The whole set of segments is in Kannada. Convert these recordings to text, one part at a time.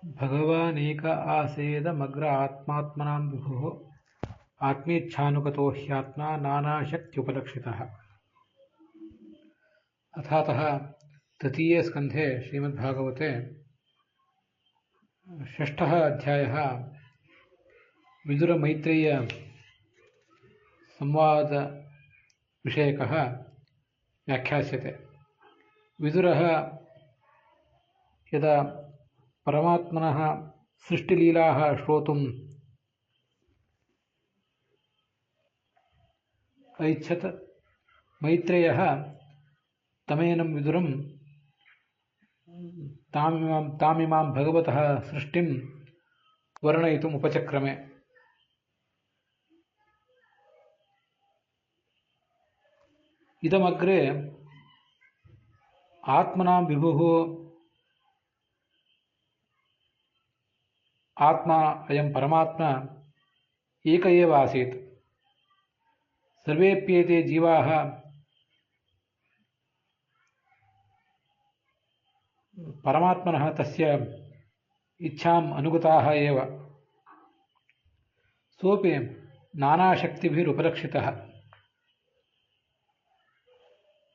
ಭಗವಾನೇಕ ಆಸೇದಮಗ್ರ ಆತ್ಮಾತ್ಮನಾಂ ವಿಭುಃ ಆತ್ಮೇಚ್ಛಾನುಗತೋ ಹ್ಯಾತ್ಮ ನಾನಾಶಕ್ತ್ಯುಪಲಕ್ಷಿತಃ. ಅಥಾತಃ ತೃತೀये ಸ್ಕಂಧे श्रीमद्भागवते षष्ठः अध्यायः विदुरमैत्रेय संवादविषयकः व्याख्यास्यते. विदुरः यदा परमात्मनः सृष्टिलीलाः श्रोतुम् ऐच्छत्, मैत्रेयः तमेनं विदुरं तामिमां भगवतः सृष्टिं वर्णयितुम् उपचक्रमे. इदमग्रे आत्मनां विभुः आत्मा अयं परमात्मा एक एव आसीत्. सर्वेप्येते जीवाः परमात्मनः तस्य इच्छाम् अनुगताः एव. सोऽपि नानाशक्तिभिरुपलक्षितः.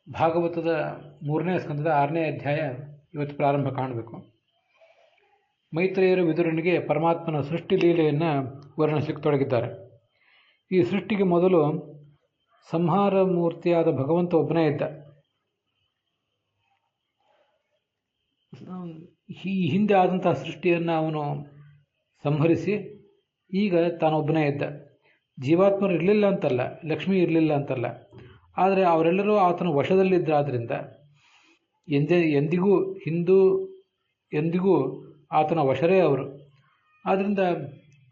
ಭಾಗವತದ 3ನೇ ಸ್ಕಂದದ 6ನೇ ಅಧ್ಯಾಯ ಇವತ್ತು ಪ್ರಾರಂಭ ಕಾಣಬೇಕು. ಮೈತ್ರೇಯರು ವಿದುರನಿಗೆ ಪರಮಾತ್ಮನ ಸೃಷ್ಟಿ ಲೀಲೆಯನ್ನು ವರ್ಣಿಸಲಿಕ್ಕೆ ತೊಡಗಿದ್ದಾರೆ. ಈ ಸೃಷ್ಟಿಗೆ ಮೊದಲು ಸಂಹಾರ ಮೂರ್ತಿಯಾದ ಭಗವಂತ ಒಬ್ಬನೇ ಇದ್ದ. ಈ ಹಿಂದೆ ಆದಂತಹ ಸೃಷ್ಟಿಯನ್ನು ಅವನು ಸಂಹರಿಸಿ ಈಗ ತಾನೊಬ್ಬನೇ ಇದ್ದ. ಜೀವಾತ್ಮರು ಇರಲಿಲ್ಲ ಅಂತಲ್ಲ, ಲಕ್ಷ್ಮಿ ಇರಲಿಲ್ಲ ಅಂತಲ್ಲ, ಆದರೆ ಅವರೆಲ್ಲರೂ ಆತನ ವಶದಲ್ಲಿದ್ದರಾದ್ದರಿಂದ ಎಂದಿಗೂ ಆತನ ವಶರೇ ಅವರು. ಆದ್ದರಿಂದ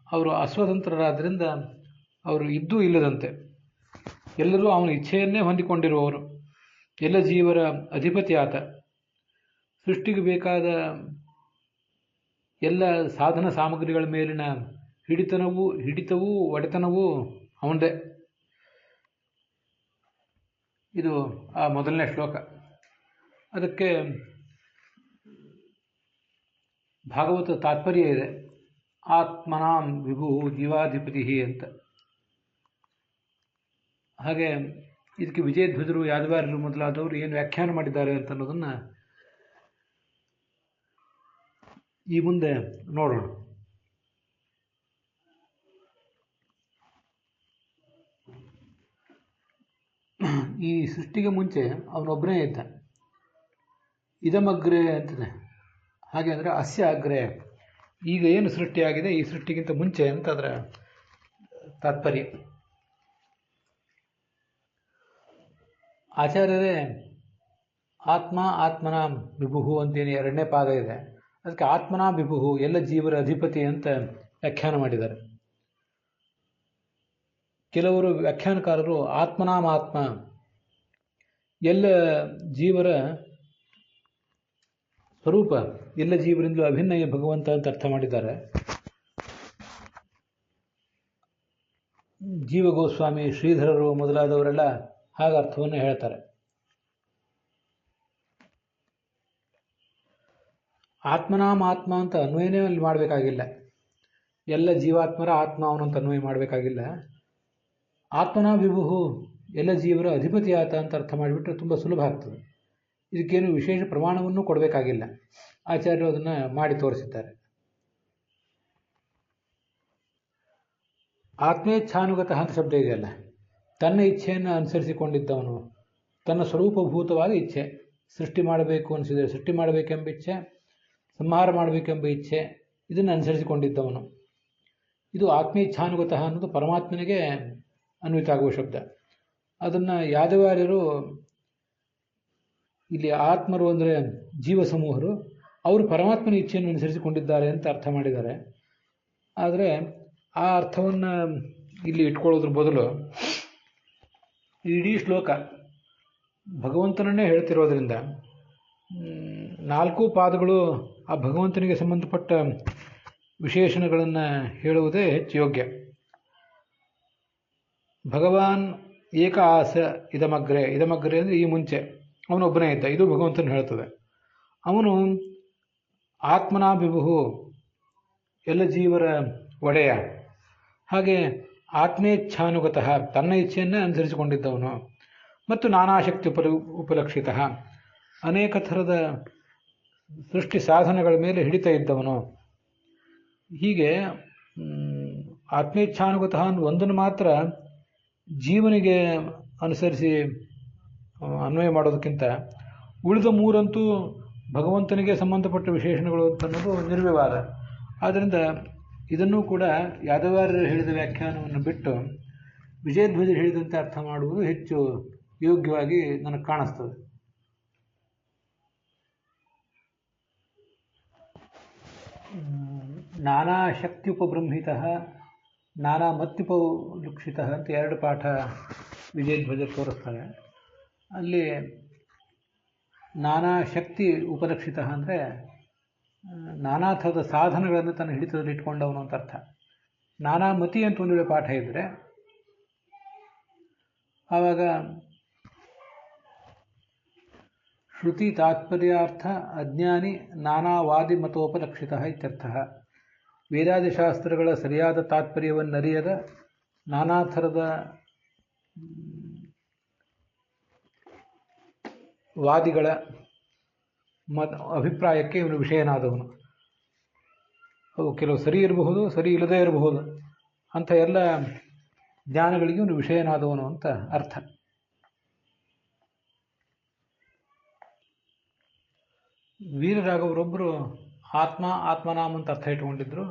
ಅವರು ಅಸ್ವತಂತ್ರರಾದ್ದರಿಂದ ಅವರು ಇದ್ದೂ ಇಲ್ಲದಂತೆ. ಎಲ್ಲರೂ ಅವನ ಇಚ್ಛೆಯನ್ನೇ ಹೊಂದಿಕೊಂಡಿರುವವರು. ಎಲ್ಲ ಜೀವರ ಅಧಿಪತಿ ಆತ. ಸೃಷ್ಟಿಗೆ ಬೇಕಾದ ಎಲ್ಲ ಸಾಧನ ಸಾಮಗ್ರಿಗಳ ಮೇಲಿನ ಹಿಡಿತವೂ ಒಡೆತನವೂ ಅವನದೇ. ಇದು ಆ ಮೊದಲನೇ ಶ್ಲೋಕ. ಅದಕ್ಕೆ ಭಾಗವತ ತಾತ್ಪರ್ಯ ಇದೆ. ಆತ್ಮನಾಂ ವಿಭು ಜೀವಾಧಿಪತಿ ಅಂತ. ಹಾಗೆ ಇದಕ್ಕೆ ವಿಜಯಧ್ವಜರು, ಯಾದವಾರ್ಯರು ಮೊದಲಾದವರು ಏನು ವ್ಯಾಖ್ಯಾನ ಮಾಡಿದ್ದಾರೆ ಅಂತ ಅನ್ನೋದನ್ನು ಈ ಮುಂದೆ ನೋಡೋಣ. ಈ ಸೃಷ್ಟಿಗೆ ಮುಂಚೆ ಅವನೊಬ್ಬನೇ ಇದ್ದ. ಇದಮಗ್ರೆ ಅಂತಿದೆ. ಹಾಗೆ ಅಂದರೆ ಅಸ್ಯ ಅಗ್ರೆ, ಈಗ ಏನು ಸೃಷ್ಟಿಯಾಗಿದೆ ಈ ಸೃಷ್ಟಿಗಿಂತ ಮುಂಚೆ ಅಂತ ಅದರ ತಾತ್ಪರ್ಯ. ಆಚಾರ್ಯರೇ ಆತ್ಮ ಆತ್ಮನಾಂ ವಿಭುಹು ಅಂತೇನು 2ನೇ ಪಾದ ಇದೆ. ಅದಕ್ಕೆ ಆತ್ಮನಾಂ ವಿಭುಹು, ಎಲ್ಲ ಜೀವರ ಅಧಿಪತಿ ಅಂತ ವ್ಯಾಖ್ಯಾನ ಮಾಡಿದ್ದಾರೆ. ಕೆಲವರು ವ್ಯಾಖ್ಯಾನಕಾರರು ಆತ್ಮನಾಂ ಆತ್ಮ, ಎಲ್ಲ ಜೀವರ ಸ್ವರೂಪ, ಎಲ್ಲ ಜೀವರಿಂದಲೂ ಅಭಿನ್ನ ಭಗವಂತ ಅಂತ ಅರ್ಥ ಮಾಡಿದ್ದಾರೆ. ಜೀವ ಗೋಸ್ವಾಮಿ, ಶ್ರೀಧರರು ಮೊದಲಾದವರೆಲ್ಲ ಹಾಗೆ ಅರ್ಥವನ್ನು ಹೇಳ್ತಾರೆ. ಆತ್ಮನಾಂ ಆತ್ಮ ಅಂತ ಅನ್ವಯನೇ ಅಲ್ಲಿ ಮಾಡಬೇಕಾಗಿಲ್ಲ. ಎಲ್ಲ ಜೀವಾತ್ಮರ ಆತ್ಮ ಅವನಂತ ಅನ್ವಯ ಮಾಡಬೇಕಾಗಿಲ್ಲ. ಆತ್ಮನಾಂ ವಿಭುಹು, ಎಲ್ಲ ಜೀವರ ಅಧಿಪತಿ ಆತ ಅಂತ ಅರ್ಥ ಮಾಡಿಬಿಟ್ರೆ ತುಂಬ ಸುಲಭ ಆಗ್ತದೆ. ಇದಕ್ಕೇನು ವಿಶೇಷ ಪ್ರಮಾಣವನ್ನು ಕೊಡಬೇಕಾಗಿಲ್ಲ. ಆಚಾರ್ಯರು ಅದನ್ನು ಮಾಡಿ ತೋರಿಸಿದ್ದಾರೆ. ಆತ್ಮೇಚ್ಛಾನುಗತಃ ಅಂತ ಶಬ್ದ ಇದೆಯಲ್ಲ, ತನ್ನ ಇಚ್ಛೆಯನ್ನು ಅನುಸರಿಸಿಕೊಂಡಿದ್ದವನು, ತನ್ನ ಸ್ವರೂಪಭೂತವಾದ ಇಚ್ಛೆ, ಸೃಷ್ಟಿ ಮಾಡಬೇಕು ಅನಿಸಿದರೆ ಸೃಷ್ಟಿ ಮಾಡಬೇಕೆಂಬ ಇಚ್ಛೆ, ಸಂಹಾರ ಮಾಡಬೇಕೆಂಬ ಇಚ್ಛೆ, ಇದನ್ನು ಅನುಸರಿಸಿಕೊಂಡಿದ್ದವನು. ಇದು ಆತ್ಮೇಚ್ಛಾನುಗತಃ ಅನ್ನೋದು ಪರಮಾತ್ಮನಿಗೆ ಅನ್ವಿತ ಆಗುವ ಶಬ್ದ. ಅದನ್ನು ಯಾದವಾರ್ಯರು ಇಲ್ಲಿ ಆತ್ಮರು ಅಂದರೆ ಜೀವ ಸಮೂಹರು, ಅವರು ಪರಮಾತ್ಮನ ಇಚ್ಛೆಯನ್ನು ಅನುಸರಿಸಿಕೊಂಡಿದ್ದಾರೆ ಅಂತ ಅರ್ಥ ಮಾಡಿದ್ದಾರೆ. ಆದರೆ ಆ ಅರ್ಥವನ್ನು ಇಲ್ಲಿ ಇಟ್ಕೊಳ್ಳೋದ್ರ ಬದಲು ಇಡೀ ಶ್ಲೋಕ ಭಗವಂತನನ್ನೇ ಹೇಳ್ತಿರೋದ್ರಿಂದ 4 ಪಾದಗಳು ಆ ಭಗವಂತನಿಗೆ ಸಂಬಂಧಪಟ್ಟ ವಿಶೇಷಣಗಳನ್ನು ಹೇಳುವುದೇ ಹೆಚ್ಚು ಯೋಗ್ಯ. ಭಗವಾನ್ ಏಕ ಆಸ ಇದಮಗ್ರೆ, ಇದಮಗ್ರೆ ಅಂದರೆ ಈ ಮುಂಚೆ ಅವನೊಬ್ಬನೇ ಇದ್ದ, ಇದು ಭಗವಂತನ ಹೇಳ್ತದೆ. ಅವನು ಆತ್ಮನಾಭಿಭು, ಎಲ್ಲ ಜೀವರ ಒಡೆಯ. ಹಾಗೆ ಆತ್ಮೇಚ್ಛಾನುಗತಃ ತನ್ನ ಇಚ್ಛೆಯನ್ನೇ ಅನುಸರಿಸಿಕೊಂಡಿದ್ದವನು. ಮತ್ತು ನಾನಾಶಕ್ತಿ ಉಪಲಕ್ಷಿತ ಅನೇಕ ಥರದ ಸೃಷ್ಟಿ ಸಾಧನಗಳ ಮೇಲೆ ಹಿಡಿತಾ ಇದ್ದವನು. ಹೀಗೆ ಆತ್ಮೇಚ್ಛಾನುಗತಃ ಒಂದನ್ನು ಮಾತ್ರ ಜೀವನಿಗೆ ಅನುಸರಿಸಿ ಅನ್ವಯ ಮಾಡೋದಕ್ಕಿಂತ ಉಳಿದ ಮೂರಂತೂ ಭಗವಂತನಿಗೆ ಸಂಬಂಧಪಟ್ಟ ವಿಶೇಷಣಗಳು ಅನ್ನೋದು ನಿರ್ವಿವಾದ. ಆದ್ದರಿಂದ ಇದನ್ನೂ ಕೂಡ ಯಾದವಾರ್ಯರು ಹೇಳಿದ ವ್ಯಾಖ್ಯಾನವನ್ನು ಬಿಟ್ಟು ವಿಜಯಧ್ವಜರು ಹೇಳಿದಂತೆ ಅರ್ಥ ಮಾಡುವುದು ಹೆಚ್ಚು ಯೋಗ್ಯವಾಗಿ ನನಗೆ ಕಾಣಿಸ್ತದೆ. ನಾನಾ ಶಕ್ತ್ಯುಪಬೃಂಹಿತ ನಾನಾ ಮತ್ಯುಪಲುಕ್ಷಿತ ಅಂತ ಎರಡು ಪಾಠ ವಿಜಯಧ್ವಜರು ತೋರಿಸ್ತಾರೆ. ಅಲ್ಲಿ ನಾನಾ ಶಕ್ತಿ ಉಪಲಕ್ಷಿತ ಅಂದರೆ ನಾನಾ ಥರದ ಸಾಧನಗಳನ್ನು ತನ್ನ ಹಿಡಿತದಲ್ಲಿ ಇಟ್ಕೊಂಡವನು ಅಂತ ಅರ್ಥ. ನಾನಾ ಮತಿ ಅಂತ ಒಂದು ವೇಳೆ ಪಾಠ ಇದ್ದರೆ ಆವಾಗ ಶ್ರುತಿ ತಾತ್ಪರ್ಯಾರ್ಥ ಅಜ್ಞಾನಿ ನಾನಾವಾದಿ ಮತೋಪಲಕ್ಷಿತ ಇತ್ಯರ್ಥ. ವೇದಾದಿಶಾಸ್ತ್ರಗಳ ಸರಿಯಾದ ತಾತ್ಪರ್ಯವನ್ನರಿಯದ ನಾನಾ ಥರದ ವಾದಿಗಳ ಅಭಿಪ್ರಾಯಕ್ಕೆ ಇವನು ವಿಷಯನಾದವನು. ಅವು ಕೆಲವು ಸರಿ ಇರಬಹುದು, ಸರಿ ಇಲ್ಲದೇ ಇರಬಹುದು. ಅಂಥ ಎಲ್ಲ ಜ್ಞಾನಗಳಿಗೆ ಇವನು ವಿಷಯನಾದವನು ಅಂತ ಅರ್ಥ. ವೀರರಾಘವರೊಬ್ಬರು ಆತ್ಮನಾಮ್ ಅಂತ ಅರ್ಥ ಇಟ್ಟುಕೊಂಡಿದ್ರು.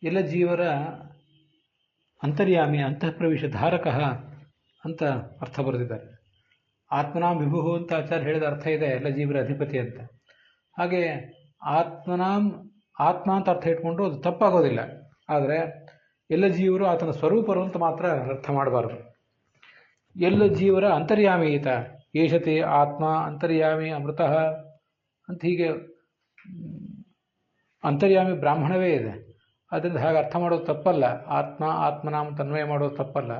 ಎಲ್ಲ ಜೀವರ ಅಂತರ್ಯಾಮಿ, ಅಂತಃಪ್ರವೇಶ ಧಾರಕ ಅಂತ ಅರ್ಥ ಬರೆದಿದ್ದಾರೆ. ಆತ್ಮನಾಂ ವಿಭು ಅಂತ ಆಚಾರ್ಯ ಹೇಳಿದ ಅರ್ಥ ಇದೆ, ಎಲ್ಲ ಜೀವರ ಅಧಿಪತಿ ಅಂತ. ಹಾಗೆ ಆತ್ಮನಾಂ ಆತ್ಮ ಅಂತ ಅರ್ಥ ಇಟ್ಕೊಂಡು ಅದು ತಪ್ಪಾಗೋದಿಲ್ಲ. ಆದರೆ ಎಲ್ಲ ಜೀವರು ಆತನ ಸ್ವರೂಪರು ಅಂತ ಮಾತ್ರ ಅರ್ಥ ಮಾಡಬಾರ್ದು. ಎಲ್ಲ ಜೀವರ ಅಂತರ್ಯಾಮಿ ಈತ. ಏಷತೆ ಆತ್ಮ ಅಂತರ್ಯಾಮಿ ಅಮೃತಃ ಅಂತ ಹೀಗೆ ಅಂತರ್ಯಾಮಿ ಬ್ರಾಹ್ಮಣವೇ ಇದೆ. ಅದರಿಂದ ಹಾಗೆ ಅರ್ಥ ಮಾಡೋದು ತಪ್ಪಲ್ಲ. ಆತ್ಮನಾಮ ತನ್ವಯ ಮಾಡೋದು ತಪ್ಪಲ್ಲ.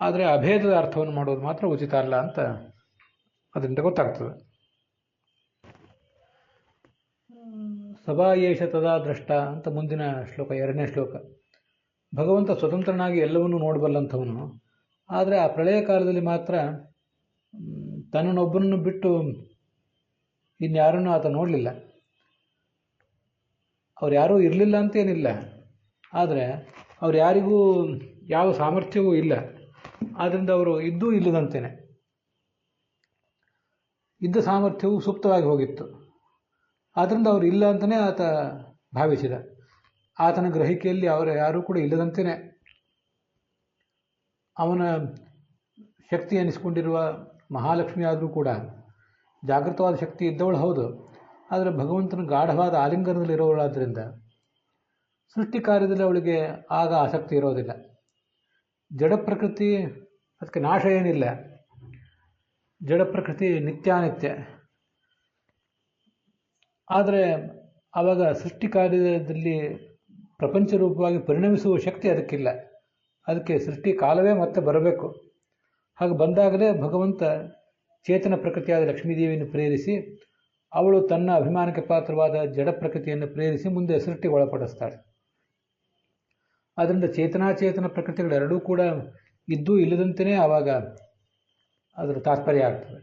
ಆದರೆ ಅಭೇದದ ಅರ್ಥವನ್ನು ಮಾಡೋದು ಮಾತ್ರ ಉಚಿತ ಅಲ್ಲ ಅಂತ ಅದರಿಂದ ಗೊತ್ತಾಗ್ತದೆ. ಸಭಾ ಯೇಷ ತದಾ ದ್ರಷ್ಟ ಅಂತ ಮುಂದಿನ ಶ್ಲೋಕ, 2ನೇ ಶ್ಲೋಕ. ಭಗವಂತ ಸ್ವತಂತ್ರನಾಗಿ ಎಲ್ಲವನ್ನೂ ನೋಡಬಲ್ಲಂಥವನು. ಆದರೆ ಆ ಪ್ರಳಯ ಕಾಲದಲ್ಲಿ ಮಾತ್ರ ತನ್ನನ್ನೊಬ್ಬನನ್ನು ಬಿಟ್ಟು ಇನ್ಯಾರನ್ನೂ ಆತ ನೋಡಲಿಲ್ಲ. ಅವ್ರು ಯಾರೂ ಇರಲಿಲ್ಲ ಅಂತೇನಿಲ್ಲ, ಆದರೆ ಅವ್ರು ಯಾರಿಗೂ ಯಾವ ಸಾಮರ್ಥ್ಯವೂ ಇಲ್ಲ. ಆದ್ದರಿಂದ ಅವರು ಇದ್ದೂ ಇಲ್ಲದಂತೇನೆ. ಇದ್ದ ಸಾಮರ್ಥ್ಯವು ಸುಪ್ತವಾಗಿ ಹೋಗಿತ್ತು. ಆದ್ದರಿಂದ ಅವರು ಇಲ್ಲ ಅಂತಲೇ ಆತ ಭಾವಿಸಿದ. ಆತನ ಗ್ರಹಿಕೆಯಲ್ಲಿ ಅವರು ಯಾರೂ ಕೂಡ ಇಲ್ಲದಂತೆಯೇ ಅವನ ಶಕ್ತಿ ಎನಿಸಿಕೊಂಡಿರುವ ಮಹಾಲಕ್ಷ್ಮಿ ಆದರೂ ಕೂಡ ಜಾಗೃತವಾದ ಶಕ್ತಿ ಇದ್ದವಳು ಹೌದು. ಆದರೆ ಭಗವಂತನ ಗಾಢವಾದ ಆಲಿಂಗನದಲ್ಲಿರೋವಳಾದ್ದರಿಂದ ಸೃಷ್ಟಿ ಕಾರ್ಯದಲ್ಲಿ ಅವಳಿಗೆ ಆಗ ಆಸಕ್ತಿ ಇರೋದಿಲ್ಲ. ಜಡ ಪ್ರಕೃತಿ ಅದಕ್ಕೆ ನಾಶ ಏನಿಲ್ಲ. ಜಡ ಪ್ರಕೃತಿ ನಿತ್ಯಾನಿತ್ಯ. ಆದರೆ ಆವಾಗ ಸೃಷ್ಟಿ ಕಾರ್ಯದಲ್ಲಿ ಪ್ರಪಂಚ ರೂಪವಾಗಿ ಪರಿಣಮಿಸುವ ಶಕ್ತಿ ಅದಕ್ಕಿಲ್ಲ. ಅದಕ್ಕೆ ಸೃಷ್ಟಿ ಕಾಲವೇ ಮತ್ತೆ ಬರಬೇಕು. ಹಾಗೆ ಬಂದಾಗಲೇ ಭಗವಂತ ಚೇತನ ಪ್ರಕೃತಿಯಾದ ಲಕ್ಷ್ಮೀದೇವಿಯನ್ನು ಪ್ರೇರಿಸಿ ಅವಳು ತನ್ನ ಅಭಿಮಾನಕ್ಕೆ ಪಾತ್ರವಾದ ಜಡ ಪ್ರಕೃತಿಯನ್ನು ಪ್ರೇರಿಸಿ ಮುಂದೆ ಸೃಷ್ಟಿಗೆ ಒಳಪಡಿಸ್ತಾಳೆ. ಆದ್ದರಿಂದ ಚೇತನಾಚೇತನ ಪ್ರಕೃತಿಗಳೆರಡೂ ಕೂಡ ಇದ್ದೂ ಇಲ್ಲದಂತೆಯೇ ಆವಾಗ ಅದರ ತಾತ್ಪರ್ಯ ಆಗ್ತದೆ.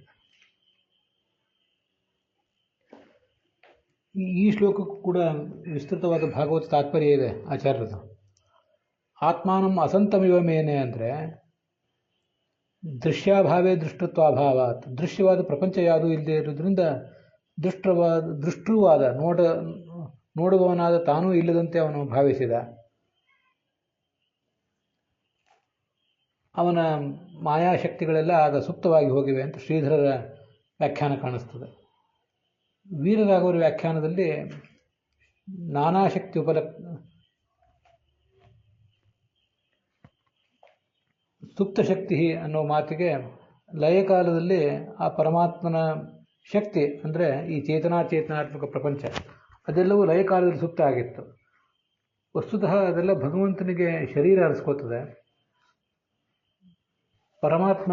ಈ ಶ್ಲೋಕಕ್ಕೂ ಕೂಡ ವಿಸ್ತೃತವಾದ ಭಾಗವತ ತಾತ್ಪರ್ಯ ಇದೆ ಆಚಾರ್ಯರದು. ಆತ್ಮಾನಂ ಅಸಂತಮಿವ ಮೇನೆ ಅಂದರೆ ದೃಶ್ಯಾಭಾವೇ ದೃಷ್ಟತ್ವಾಭಾವಾತ್. ದೃಶ್ಯವಾದ ಪ್ರಪಂಚ ಯಾವುದೂ ಇಲ್ಲದೆ ಇರೋದ್ರಿಂದ ದೃಷ್ಟೃವಾದ ನೋಡುವವನಾದ ತಾನೂ ಇಲ್ಲದಂತೆ ಅವನು ಭಾವಿಸಿದ. ಅವನ ಮಾಯಾಶಕ್ತಿಗಳೆಲ್ಲ ಆಗ ಸುಪ್ತವಾಗಿ ಹೋಗಿವೆ ಅಂತ ಶ್ರೀಧರರ ವ್ಯಾಖ್ಯಾನ ಕಾಣಿಸ್ತದೆ. ವೀರರಾಘವರ ವ್ಯಾಖ್ಯಾನದಲ್ಲಿ ನಾನಾಶಕ್ತಿ ಸುಪ್ತಶಕ್ತಿ ಅನ್ನೋ ಮಾತಿಗೆ ಲಯಕಾಲದಲ್ಲಿ ಆ ಪರಮಾತ್ಮನ ಶಕ್ತಿ ಅಂದರೆ ಈ ಚೇತನಾತ್ಮಕ ಪ್ರಪಂಚ ಅದೆಲ್ಲವೂ ಲಯಕಾಲದಲ್ಲಿ ಸುಪ್ತ ಆಗಿತ್ತು. ವಸ್ತುತಃ ಅದೆಲ್ಲ ಭಗವಂತನಿಗೆ ಶರೀರ ಹರಿಸ್ಕೋತದೆ. ಪರಮಾತ್ಮ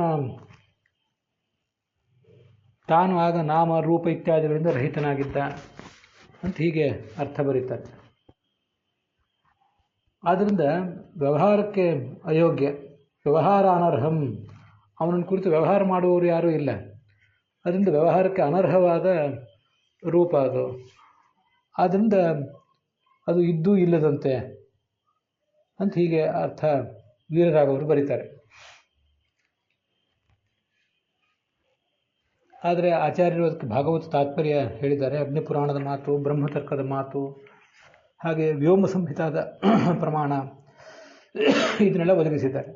ತಾನು ಆಗ ನಾಮ ರೂಪ ಇತ್ಯಾದಿಗಳಿಂದ ರಹಿತನಾಗಿದ್ದ ಅಂತ ಹೀಗೆ ಅರ್ಥ ಬರೀತಾರೆ. ಆದ್ದರಿಂದ ವ್ಯವಹಾರಕ್ಕೆ ಅಯೋಗ್ಯ, ವ್ಯವಹಾರ ಅನರ್ಹಂ, ಅವನನ್ನು ಕುರಿತು ವ್ಯವಹಾರ ಮಾಡುವವರು ಯಾರೂ ಇಲ್ಲ. ಅದರಿಂದ ವ್ಯವಹಾರಕ್ಕೆ ಅನರ್ಹವಾದ ರೂಪ ಅದು. ಆದ್ದರಿಂದ ಅದು ಇದ್ದೂ ಇಲ್ಲದಂತೆ ಅಂತ ಹೀಗೆ ಅರ್ಥ ವೀರರಾಘವರು ಬರೀತಾರೆ. ಆದರೆ ಆಚಾರ್ಯರು ಅದಕ್ಕೆ ಭಾಗವತ ತಾತ್ಪರ್ಯ ಹೇಳಿದ್ದಾರೆ. ಅಗ್ನಿಪುರಾಣದ ಮಾತು, ಬ್ರಹ್ಮತರ್ಕದ ಮಾತು, ಹಾಗೆ ವ್ಯೋಮ ಸಂಹಿತಾದ ಪ್ರಮಾಣ ಇದನ್ನೆಲ್ಲ ಒದಗಿಸಿದ್ದಾರೆ.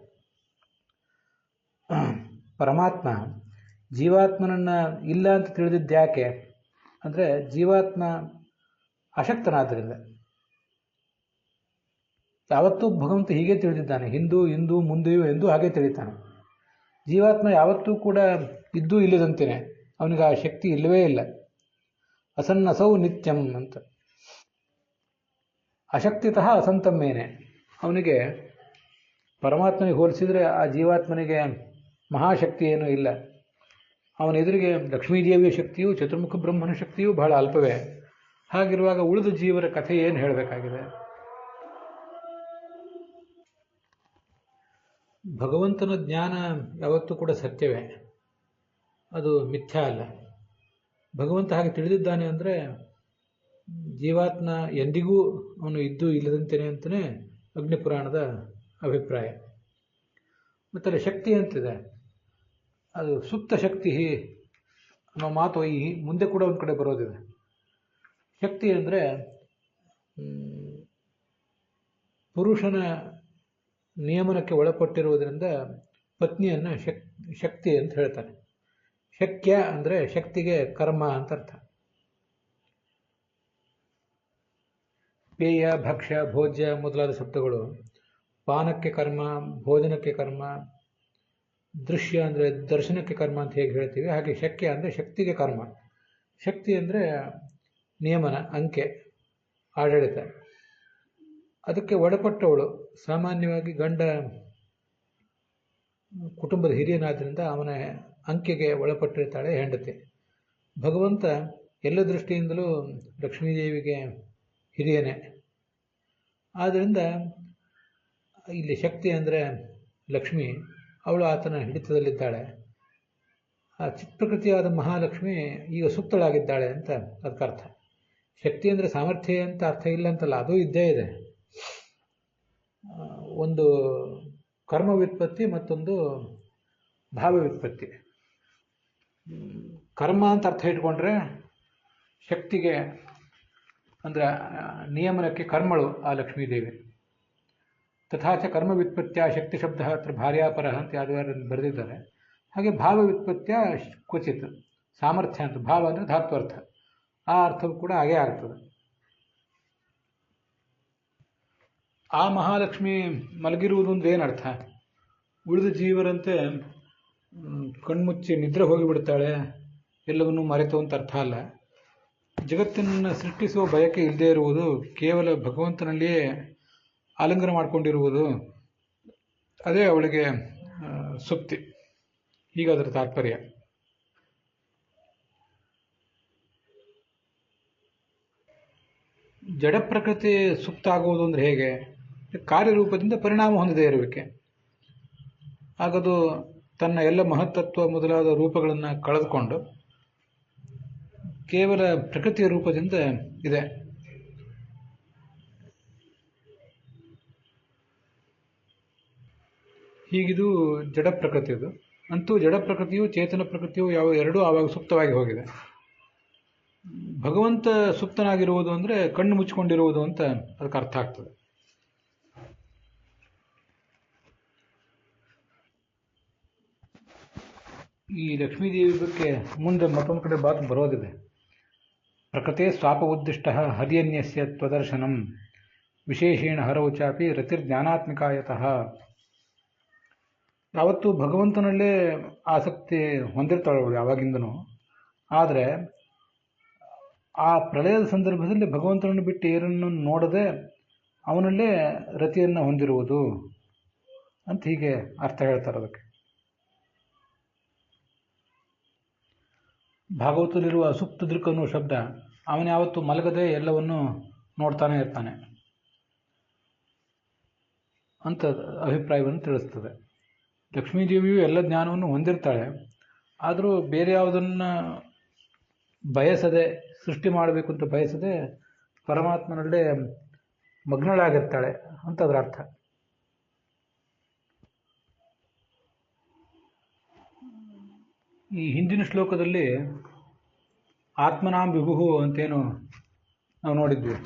ಪರಮಾತ್ಮ ಜೀವಾತ್ಮನನ್ನು ಇಲ್ಲ ಅಂತ ತಿಳಿದಿದ್ದ್ಯಾಕೆ ಅಂದರೆ ಜೀವಾತ್ಮ ಅಶಕ್ತನಾದ್ದರಿಂದ. ಯಾವತ್ತೂ ಭಗವಂತ ಹೀಗೆ ತಿಳಿದಿದ್ದಾನೆ, ಹಿಂದೂ ಇಂದು ಮುಂದೆಯೂ ಎಂದು ಹಾಗೆ ತಿಳಿತಾನೆ. ಜೀವಾತ್ಮ ಯಾವತ್ತೂ ಕೂಡ ಇದ್ದೂ ಇಲ್ಲದಂತೇನೆ, ಅವನಿಗೆ ಆ ಶಕ್ತಿ ಇಲ್ಲವೇ ಇಲ್ಲ. ಅಸನ್ನಸೌ ನಿತ್ಯಂ ಅಂತ, ಅಶಕ್ತಿತಃ ಅಸಂತಮ್ಮೇನೆ. ಅವನಿಗೆ ಪರಮಾತ್ಮನಿಗೆ ಹೋಲಿಸಿದರೆ ಆ ಜೀವಾತ್ಮನಿಗೆ ಮಹಾಶಕ್ತಿ ಏನೂ ಇಲ್ಲ. ಅವನ ಎದುರಿಗೆ ಲಕ್ಷ್ಮೀದೇವಿಯ ಶಕ್ತಿಯು, ಚತುರ್ಮುಖ ಬ್ರಹ್ಮನ ಶಕ್ತಿಯು ಬಹಳ ಅಲ್ಪವೇ. ಹಾಗಿರುವಾಗ ಉಳಿದ ಜೀವರ ಕಥೆ ಏನು ಹೇಳಬೇಕಾಗಿದೆ? ಭಗವಂತನ ಜ್ಞಾನ ಯಾವತ್ತೂ ಕೂಡ ಸತ್ಯವೇ, ಅದು ಮಿಥ್ಯಾ ಅಲ್ಲ. ಭಗವಂತ ಹಾಗೆ ತಿಳಿದಿದ್ದಾನೆ ಅಂದರೆ ಜೀವಾತ್ಮ ಎಂದಿಗೂ ಅವನು ಇದ್ದು ಇಲ್ಲದಂತೇನೆ ಅಂತಲೇ ಅಗ್ನಿಪುರಾಣದ ಅಭಿಪ್ರಾಯ. ಮತ್ತು ಶಕ್ತಿ ಅಂತಿದೆ, ಅದು ಸುಪ್ತ ಶಕ್ತಿ ಅನ್ನೋ ಮಾತು ಈ ಮುಂದೆ ಕೂಡ ಒಂದು ಕಡೆ ಬರೋದಿದೆ. ಶಕ್ತಿ ಅಂದರೆ ಪುರುಷನ ನಿಯಮನಕ್ಕೆ ಒಳಪಟ್ಟಿರುವುದರಿಂದ ಪತ್ನಿಯನ್ನು ಶಕ್ತಿ ಅಂತ ಹೇಳ್ತಾನೆ. ಶಕ್ಯ ಅಂದರೆ ಶಕ್ತಿಗೆ ಕರ್ಮ ಅಂತ ಅರ್ಥ. ಪೇಯ, ಭಕ್ಷ್ಯ, ಭೋಜ್ಯ ಮೊದಲಾದ ಶಬ್ದಗಳು ಪಾನಕ್ಕೆ ಕರ್ಮ, ಭೋಜನಕ್ಕೆ ಕರ್ಮ, ದೃಶ್ಯ ಅಂದರೆ ದರ್ಶನಕ್ಕೆ ಕರ್ಮ ಅಂತ ಹೇಗೆ ಹೇಳ್ತೀವಿ, ಹಾಗೆ ಶಕ್ಯ ಅಂದರೆ ಶಕ್ತಿಗೆ ಕರ್ಮ. ಶಕ್ತಿ ಅಂದರೆ ನಿಯಮನ, ಅಂಕೆ, ಆಡಳಿತ. ಅದಕ್ಕೆ ಒಳಪಟ್ಟವಳು ಸಾಮಾನ್ಯವಾಗಿ ಗಂಡ ಕುಟುಂಬದ ಹಿರಿಯನಾದ್ದರಿಂದ ಅವನ ಅಂಕೆಗೆ ಒಳಪಟ್ಟಿರ್ತಾಳೆ ಹೆಂಡತಿ. ಭಗವಂತ ಎಲ್ಲ ದೃಷ್ಟಿಯಿಂದಲೂ ಲಕ್ಷ್ಮೀದೇವಿಗೆ ಹಿರಿಯನೇ. ಆದ್ದರಿಂದ ಇಲ್ಲಿ ಶಕ್ತಿ ಅಂದರೆ ಲಕ್ಷ್ಮಿ, ಅವಳು ಆತನ ಹಿಡಿತದಲ್ಲಿದ್ದಾಳೆ. ಆ ಚಿತ್ಪ್ರಕೃತಿಯಾದ ಮಹಾಲಕ್ಷ್ಮಿ ಈಗ ಸುಪ್ತಳಾಗಿದ್ದಾಳೆ ಅಂತ ಅದಕ್ಕರ್ಥ. ಶಕ್ತಿ ಅಂದರೆ ಸಾಮರ್ಥ್ಯ ಅಂತ ಅರ್ಥ ಇಲ್ಲ ಅಂತಲ್ಲ, ಅದು ಇದ್ದೇ ಇದೆ. ಒಂದು ಕರ್ಮ ವ್ಯುತ್ಪತ್ತಿ, ಮತ್ತೊಂದು ಭಾವ ವ್ಯುತ್ಪತ್ತಿ. ಕರ್ಮ ಅಂತ ಅರ್ಥ ಇಟ್ಕೊಂಡ್ರೆ ಶಕ್ತಿಗೆ ಅಂದರೆ ನಿಯಮನಕ್ಕೆ ಕರ್ಮಳು ಆ ಲಕ್ಷ್ಮೀದೇವಿ. ತಥಾಚ ಕರ್ಮ ವ್ಯುತ್ಪತ್ತಿಯ ಶಕ್ತಿ ಶಬ್ದ ಅತ್ರ ಭಾರ್ಯಾಪರ ಅಂತ ಯಾವ್ದಾರು ಬರೆದಿದ್ದಾರೆ. ಹಾಗೆ ಭಾವ ವ್ಯುತ್ಪತ್ತಿಯ ಕ್ವಚಿತ್ ಸಾಮರ್ಥ್ಯ ಅಂತ, ಭಾವ ಅಂದರೆ ಧಾತ್ವರ್ಥ, ಆ ಅರ್ಥವು ಕೂಡ ಹಾಗೇ ಆಗ್ತದೆ. ಆ ಮಹಾಲಕ್ಷ್ಮಿ ಮಲಗಿರುವುದು ಅಂದ್ರೆ ಏನರ್ಥ? ಉಳಿದ ಜೀವರಂತೆ ಕಣ್ಮುಚ್ಚಿ ನಿದ್ರೆ ಹೋಗಿಬಿಡ್ತಾಳೆ, ಎಲ್ಲವನ್ನೂ ಮರೆತು ಅಂತ ಅರ್ಥ ಅಲ್ಲ. ಜಗತ್ತನ್ನು ಸೃಷ್ಟಿಸುವ ಬಯಕೆ ಇಲ್ಲದೆ ಇರುವುದು, ಕೇವಲ ಭಗವಂತನಲ್ಲಿಯೇ ಆಲಿಂಗನ ಮಾಡಿಕೊಂಡಿರುವುದು, ಅದೇ ಅವಳಿಗೆ ಸುಪ್ತಿ. ಹೀಗಾದರ ತಾತ್ಪರ್ಯ. ಜಡ ಪ್ರಕೃತಿ ಸುಪ್ತ ಆಗುವುದು ಅಂದರೆ ಹೇಗೆ? ಕಾರ್ಯರೂಪದಿಂದ ಪರಿಣಾಮ ಹೊಂದದೇ ಇರುವಿಕೆ. ಆಗದು ತನ್ನ ಎಲ್ಲ ಮಹತ್ತತ್ವ ಮೊದಲಾದ ರೂಪಗಳನ್ನು ಕಳೆದುಕೊಂಡು ಕೇವಲ ಪ್ರಕೃತಿಯ ರೂಪದಿಂದ ಇದೆ. ಹೀಗಿದು ಜಡ ಪ್ರಕೃತಿಯದು. ಅಂತೂ ಜಡ ಪ್ರಕೃತಿಯು ಚೇತನ ಪ್ರಕೃತಿಯು ಎರಡೂ ಆವಾಗ ಸುಪ್ತವಾಗಿ ಹೋಗಿದೆ. ಭಗವಂತ ಸುಪ್ತನಾಗಿರುವುದು ಅಂದರೆ ಕಣ್ಣು ಮುಚ್ಚಿಕೊಂಡಿರುವುದು ಅಂತ ಅದಕ್ಕೆ ಅರ್ಥ ಆಗ್ತದೆ. ಈ ಲಕ್ಷ್ಮೀದೇವಿ ಬಗ್ಗೆ ಮುಂದೆ ಮತ್ತೊಂದು ಕಡೆ ಮಾತು ಬರೋದಿದೆ. ಪ್ರಕೃತೆ ಸ್ವಾಪ ಉದ್ದಿಷ್ಟ ಹರ್ಯನ್ಯಸ್ಯ ತ್ವದರ್ಶನಂ ವಿಶೇಷೇಣ ಹರೌ ಚಾಪಿ ರತಿರ್ಜ್ಞಾನಾತ್ಮಿಕಾಯತಃ. ಯಾವತ್ತೂ ಭಗವಂತನಲ್ಲೇ ಆಸಕ್ತಿ ಹೊಂದಿರ್ತಾಳವಳು ಯಾವಾಗಿಂದನೂ. ಆದರೆ ಆ ಪ್ರಳಯದ ಸಂದರ್ಭದಲ್ಲಿ ಭಗವಂತನನ್ನು ಬಿಟ್ಟು ಏನನ್ನು ನೋಡದೆ ಅವನಲ್ಲೇ ರತಿಯನ್ನು ಹೊಂದಿರುವುದು ಅಂತ ಹೀಗೆ ಅರ್ಥ ಹೇಳ್ತಾರೆ ಅದಕ್ಕೆ. ಭಾಗವತದಲ್ಲಿರುವ ಸುಪ್ತ ದೃಕ್ ಅನ್ನುವ ಶಬ್ದ ಅವನ್ಯಾವತ್ತೂ ಮಲಗದೆ ಎಲ್ಲವನ್ನು ನೋಡ್ತಾನೆ ಇರ್ತಾನೆ ಅಂತ ಅಭಿಪ್ರಾಯವನ್ನು ತಿಳಿಸ್ತದೆ. ಲಕ್ಷ್ಮೀದೇವಿಯು ಎಲ್ಲ ಜ್ಞಾನವನ್ನು ಹೊಂದಿರ್ತಾಳೆ, ಆದರೂ ಬೇರೆ ಯಾವುದನ್ನು ಬಯಸದೆ, ಸೃಷ್ಟಿ ಮಾಡಬೇಕು ಅಂತ ಬಯಸದೆ ಪರಮಾತ್ಮನಲ್ಲೇ ಮಗ್ನಳಾಗಿರ್ತಾಳೆ ಅಂತ ಅದರ ಅರ್ಥ. ಈ ಹಿಂದಿನ ಶ್ಲೋಕದಲ್ಲಿ ಆತ್ಮನಾಂ ವಿಭುಃ ಅಂತೇನು ನಾವು ನೋಡಿದ್ವಿ.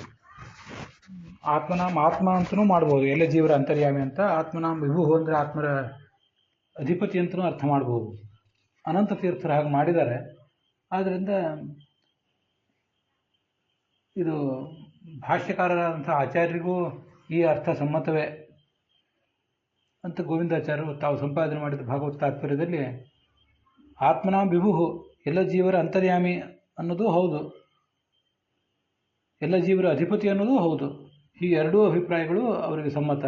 ಆತ್ಮನಾಂ ಆತ್ಮ ಅಂತಲೂ ಮಾಡ್ಬೋದು, ಎಲ್ಲ ಜೀವರ ಅಂತರ್ಯಾಮಿ ಅಂತ. ಆತ್ಮನಾಂ ವಿಭುಃ ಅಂದರೆ ಆತ್ಮರ ಅಧಿಪತಿ ಅಂತಲೂ ಅರ್ಥ ಮಾಡ್ಬೋದು. ಅನಂತ ತೀರ್ಥರು ಹಾಗೆ ಮಾಡಿದ್ದಾರೆ. ಆದ್ದರಿಂದ ಇದು ಭಾಷ್ಯಕಾರರಾದಂಥ ಆಚಾರ್ಯರಿಗೂ ಈ ಅರ್ಥ ಸಮ್ಮತವೇ ಅಂತ ಗೋವಿಂದಾಚಾರ್ಯರು ತಾವು ಸಂಪಾದನೆ ಮಾಡಿದ ಭಾಗವತ ತಾತ್ಪರ್ಯದಲ್ಲಿ ಆತ್ಮನಾಂ ವಿಭುಃ ಎಲ್ಲ ಜೀವರ ಅಂತರ್ಯಾಮಿ ಅನ್ನೋದು ಹೌದು, ಎಲ್ಲ ಜೀವರ ಅಧಿಪತಿ ಅನ್ನೋದು ಹೌದು. ಈ ಎರಡೂ ಅಭಿಪ್ರಾಯಗಳು ಅವರಿಗೆ ಸಮ್ಮತ.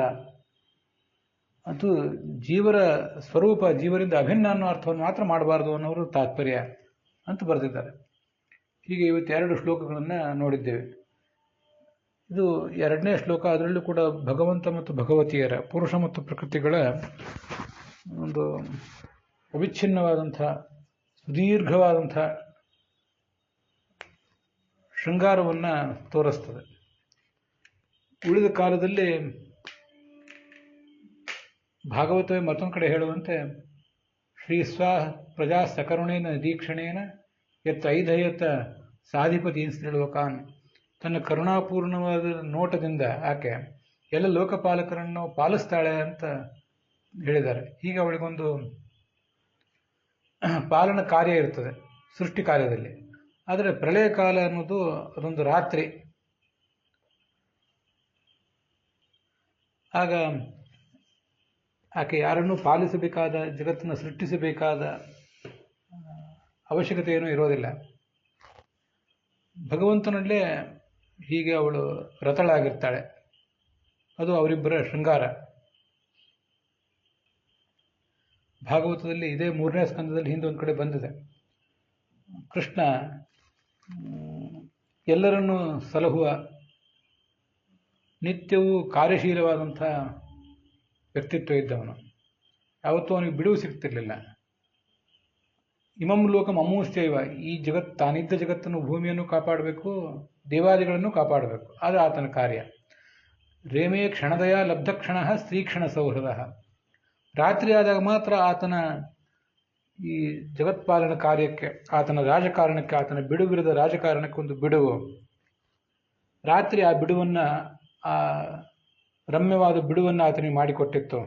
ಅದು ಜೀವರ ಸ್ವರೂಪ ಜೀವರಿಂದ ಅಭಿನ್ನ ಅನ್ನೋ ಅರ್ಥವನ್ನು ಮಾತ್ರ ಮಾಡಬಾರ್ದು ಅನ್ನೋರು ತಾತ್ಪರ್ಯ ಅಂತ ಬರೆದಿದ್ದಾರೆ. ಹೀಗೆ ಇವತ್ತು 2 ಶ್ಲೋಕಗಳನ್ನು ನೋಡಿದ್ದೇವೆ. ಇದು 2ನೇ ಶ್ಲೋಕ. ಅದರಲ್ಲೂ ಕೂಡ ಭಗವಂತ ಮತ್ತು ಭಗವತಿಯರ, ಪುರುಷ ಮತ್ತು ಪ್ರಕೃತಿಗಳ ಒಂದು ಅವಿಚ್ಛಿನ್ನವಾದಂಥ ಸುದೀರ್ಘವಾದಂಥ ಶೃಂಗಾರವನ್ನು ತೋರಿಸ್ತದೆ. ಉಳಿದ ಕಾಲದಲ್ಲಿ ಭಾಗವತವೇ ಮತ್ತೊಂದು ಕಡೆ ಹೇಳುವಂತೆ ಶ್ರೀಸ್ವಾ ಪ್ರಜಾ ಸಕರುಣೇನ ದೀಕ್ಷಣೇನ ಐಧಯತ ಸಾಧಿಪತೀನ್ ಲೋಕಾನ್. ತನ್ನ ಕರುಣಾಪೂರ್ಣವಾದ ನೋಟದಿಂದ ಆಕೆ ಎಲ್ಲ ಲೋಕಪಾಲಕರನ್ನು ಪಾಲಿಸ್ತಾಳೆ ಅಂತ ಹೇಳಿದ್ದಾರೆ. ಹೀಗೆ ಅವಳಿಗೊಂದು ಪಾಲನ ಕಾರ್ಯ ಇರ್ತದೆ ಸೃಷ್ಟಿ ಕಾರ್ಯದಲ್ಲಿ. ಆದರೆ ಪ್ರಳಯ ಕಾಲ ಅನ್ನೋದು ಅದೊಂದು ರಾತ್ರಿ. ಆಗ ಆಕೆ ಯಾರನ್ನೂ ಪಾಲಿಸಬೇಕಾದ, ಜಗತ್ತನ್ನು ಸೃಷ್ಟಿಸಬೇಕಾದ ಅವಶ್ಯಕತೆ ಏನೂ ಇರೋದಿಲ್ಲ. ಭಗವಂತನಲ್ಲೇ ಹೀಗೆ ಅವಳು ರತಳಾಗಿರ್ತಾಳೆ. ಅದು ಅವರಿಬ್ಬರ ಶೃಂಗಾರ. ಭಾಗವತದಲ್ಲಿ ಇದೇ 3ನೇ ಸ್ಕಂದದಲ್ಲಿ ಹಿಂದೊಂದು ಕಡೆ ಬಂದಿದೆ. ಕೃಷ್ಣ ಎಲ್ಲರನ್ನೂ ಸಲಹುವ, ನಿತ್ಯವೂ ಕಾರ್ಯಶೀಲವಾದಂಥ ವ್ಯಕ್ತಿತ್ವ ಇದ್ದವನು. ಯಾವತ್ತೂ ಅವನಿಗೆ ಬಿಡುವು ಸಿಗ್ತಿರ್ಲಿಲ್ಲ. ಇಮಂ ಲೋಕಂ ಅಮೂಶ್ಚೈವ, ಈ ತಾನಿದ್ದ ಜಗತ್ತನ್ನು, ಭೂಮಿಯನ್ನು ಕಾಪಾಡಬೇಕು, ದೇವಾದಿಗಳನ್ನು ಕಾಪಾಡಬೇಕು. ಅದು ಆತನ ಕಾರ್ಯ. ರೇಮೇ ಕ್ಷಣದಯ ಲಬ್ಧಕ್ಷಣ ಸ್ತ್ರೀಕ್ಷಣ ಸೌಹೃದ. ರಾತ್ರಿ ಆದಾಗ ಮಾತ್ರ ಆತನ ಈ ಜಗತ್ಪಾಲನ ಕಾರ್ಯಕ್ಕೆ, ಆತನ ರಾಜಕಾರಣಕ್ಕೆ, ಆತನ ಬಿಡುವಿರದ ರಾಜಕಾರಣಕ್ಕೆ ಒಂದು ಬಿಡುವು. ರಾತ್ರಿ ಆ ಬಿಡುವನ್ನು, ಆ ರಮ್ಯವಾದ ಬಿಡುವನ್ನು ಆತನಿಗೆ ಮಾಡಿಕೊಟ್ಟಿತ್ತು.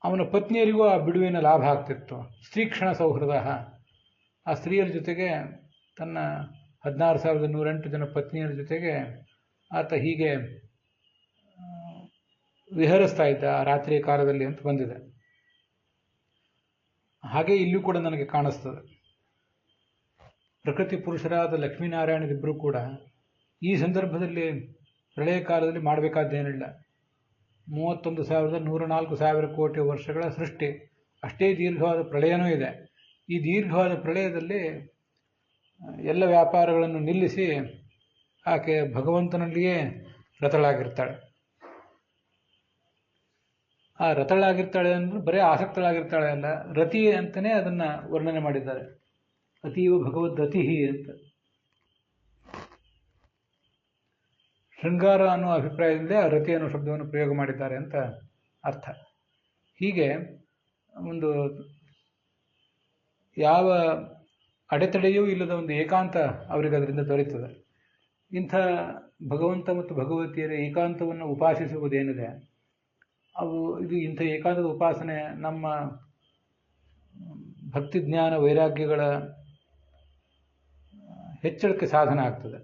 ಅವನ ಪತ್ನಿಯರಿಗೂ ಆ ಬಿಡುವಿನ ಲಾಭ ಆಗ್ತಿತ್ತು. ಸ್ತ್ರೀಕ್ಷಣ ಸೌಹೃದ. ಆ ಸ್ತ್ರೀಯರ ಜೊತೆಗೆ, ತನ್ನ 16,108 ಜನ ಪತ್ನಿಯರ ಜೊತೆಗೆ ಆತ ಹೀಗೆ ವಿಹರಿಸ್ತಾ ಇದ್ದ ಆ ರಾತ್ರಿಯ ಕಾಲದಲ್ಲಿ ಅಂತ ಬಂದಿದೆ. ಹಾಗೆ ಇಲ್ಲೂ ಕೂಡ ನನಗೆ ಕಾಣಿಸ್ತದೆ. ಪ್ರಕೃತಿ ಪುರುಷರಾದ ಲಕ್ಷ್ಮೀನಾರಾಯಣರಿಬ್ಬರು ಕೂಡ ಈ ಸಂದರ್ಭದಲ್ಲಿ ಪ್ರಳಯ ಕಾಲದಲ್ಲಿ ಮಾಡಬೇಕಾದ್ದೇನಿಲ್ಲ. 31,104,000 ಕೋಟಿ ವರ್ಷಗಳ ಸೃಷ್ಟಿ, ಅಷ್ಟೇ ದೀರ್ಘವಾದ ಪ್ರಳಯನೂ ಇದೆ. ಈ ದೀರ್ಘವಾದ ಪ್ರಳಯದಲ್ಲಿ ಎಲ್ಲ ವ್ಯಾಪಾರಗಳನ್ನು ನಿಲ್ಲಿಸಿ ಆಕೆ ಭಗವಂತನಲ್ಲಿಯೇ ರತಳಾಗಿರ್ತಾಳೆ. ಆ ರತಳಾಗಿರ್ತಾಳೆ ಅಂದ್ರೆ ಬರೀ ಆಸಕ್ತಳಾಗಿರ್ತಾಳೆ ಅಲ್ಲ, ರತಿ ಅಂತಲೇ ಅದನ್ನು ವರ್ಣನೆ ಮಾಡಿದ್ದಾರೆ. ಅತೀವ ಭಗವದ್ರತಿ ಅಂತ. ಶೃಂಗಾರ ಅನ್ನೋ ಅಭಿಪ್ರಾಯದಿಂದ ರತಿ ಅನ್ನೋ ಶಬ್ದವನ್ನು ಪ್ರಯೋಗ ಮಾಡಿದ್ದಾರೆ ಅಂತ ಅರ್ಥ. ಹೀಗೆ ಒಂದು ಯಾವ ಅಡೆತಡೆಯೂ ಇಲ್ಲದ ಒಂದು ಏಕಾಂತ ಅವರಿಗೆ ಅದರಿಂದ ದೊರೆಯುತ್ತದೆ. ಇಂಥ ಭಗವಂತ ಮತ್ತು ಭಗವತಿಯರ ಏಕಾಂತವನ್ನು ಉಪಾಸಿಸುವುದೇನಿದೆ, ಇದು ಇಂಥ ಏಕಾಂತದ ಉಪಾಸನೆ ನಮ್ಮ ಭಕ್ತಿ ಜ್ಞಾನ ವೈರಾಗ್ಯಗಳ ಹೆಚ್ಚಳಕ್ಕೆ ಸಾಧನ ಆಗ್ತದೆ.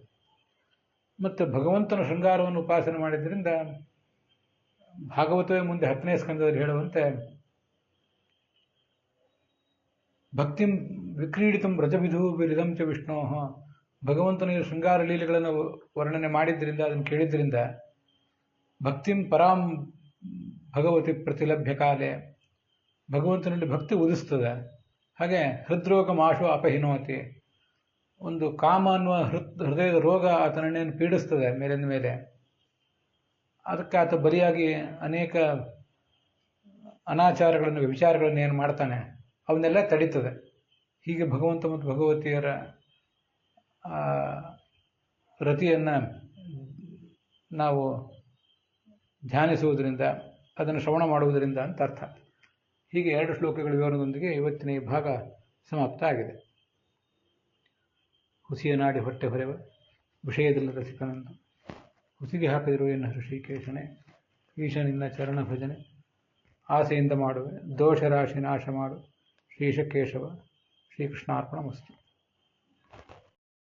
ಮತ್ತು ಭಗವಂತನ ಶೃಂಗಾರವನ್ನು ಉಪಾಸನೆ ಮಾಡಿದ್ರಿಂದ ಭಾಗವತವೇ ಮುಂದೆ 10ನೇ ಸ್ಕಂದದಲ್ಲಿ ಹೇಳುವಂತೆ ಭಕ್ತಿಂ ವಿಕ್ರೀಡಿತಂ ವ್ರಜವಿಧು ವಿರಿದಂ ಚ ವಿಷ್ಣೋ. ಭಗವಂತನ ಶೃಂಗಾರ ಲೀಲೆಗಳನ್ನು ವರ್ಣನೆ ಮಾಡಿದ್ರಿಂದ, ಅದನ್ನು ಕೇಳಿದ್ರಿಂದ ಭಕ್ತಿಂ ಪರಾಂ ಭಗವತಿ ಪ್ರತಿಲಭ್ಯ ಕಾಲೆ, ಭಗವಂತನಲ್ಲಿ ಭಕ್ತಿ ಉದಿಸ್ತದೆ. ಹಾಗೆ ಹೃದ್ರೋಗ ಮಾಶು ಅಪಹಿನೋತಿ, ಒಂದು ಕಾಮ ಅನ್ನುವ ಹೃದಯದ ರೋಗ ಆತನನ್ನೇನು ಪೀಡಿಸ್ತದೆ ಮೇಲಿಂದ ಮೇಲೆ. ಅದಕ್ಕೆ ಆತ ಬಲಿಯಾಗಿ ಅನೇಕ ಅನಾಚಾರಗಳನ್ನು ವಿಚಾರಗಳನ್ನು ಏನು ಮಾಡ್ತಾನೆ ಅವನ್ನೆಲ್ಲ ತಡೀತದೆ. ಹೀಗೆ ಭಗವಂತ ಮತ್ತು ಭಗವತಿಯರ ರತಿಯನ್ನು ನಾವು ಧ್ಯಾನಿಸುವುದರಿಂದ, ಅದನ್ನು ಶ್ರವಣ ಮಾಡುವುದರಿಂದ ಅಂತ ಅರ್ಥ. ಹೀಗೆ 2 ಶ್ಲೋಕಗಳ ವಿವರಣೆಯೊಂದಿಗೆ ಇವತ್ತಿನ ಈ ಭಾಗ ಸಮಾಪ್ತ ಆಗಿದೆ. ಹುಸಿಯ ನಾಡಿ ಹೊಟ್ಟೆ ಹೊರೆವ ವಿಷಯದಿಲ್ಲದ ಸಿಕ್ಕನಂದು ಹುಸಿಗೆ ಹಾಕಿದಿರು ಎನ್ನ ಹೃಷಿಕೇಶನೇ, ಈಶ ನಿನ್ನ ಚರಣ ಭಜನೆ ಆಸೆಯಿಂದ ಮಾಡುವೆ, ದೋಷ ರಾಶಿ ನಾಶ ಮಾಡು ಶ್ರೀಶ ಕೇಶವ. ಶ್ರೀಕೃಷ್ಣಾರ್ಪಣಮಸ್ತು.